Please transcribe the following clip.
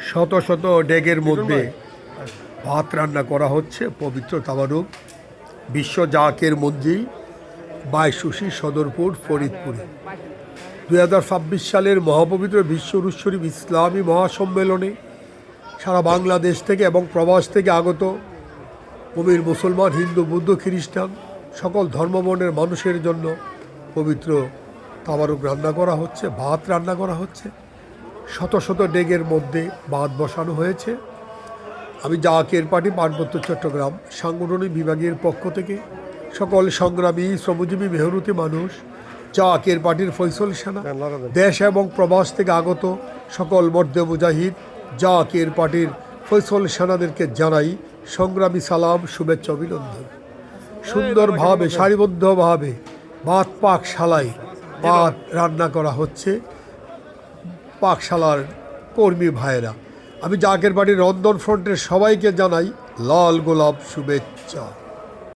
শত শত ডেগের মধ্যে ভাত রান্না করা হচ্ছে পবিত্র তাবারুক বিশ্ব জাকের মঞ্জি বাইশুশি সদরপুর ফরিদপুরে 2026 সালের মহাপবিত্র বিশ্ব রুশ শরীফ ইসলামী মহাসম্মেলনে সারা বাংলাদেশ থেকে এবং প্রবাস থেকে আগত মুমিন মুসলমান, হিন্দু, বৌদ্ধ, খ্রিস্টান সকল ধর্মবর্ণের মানুষের জন্য পবিত্র তাবারুক রান্না করা হচ্ছে, ভাত রান্না করা হচ্ছে। শত শত ডেগের মধ্যে ভাত বসানো হয়েছে। আমি জাকের পার্টি পার্বত্য চট্টগ্রাম সাংগঠনিক বিভাগের পক্ষ থেকে সকল সংগ্রামী শ্রমজীবী মেহনতি মানুষ, জাকের পার্টির ফয়সল সেনা, দেশ এবং প্রবাস থেকে আগত সকল মর্দে মুজাহিদ, জাকের পার্টির ফয়সল সেনাদেরকে জানাই সংগ্রামী সালাম, শুভেচ্ছা, অভিনন্দন। সুন্দরভাবে সারিবদ্ধভাবে ভাত পাকশালায় ভাত রান্না করা হচ্ছে পাকশালার কর্মী ভাইয়েরা। আমি জাকের পার্টির রন্ধন ফ্রন্টের সবাইকে জানাই লাল গোলাপ শুভেচ্ছা।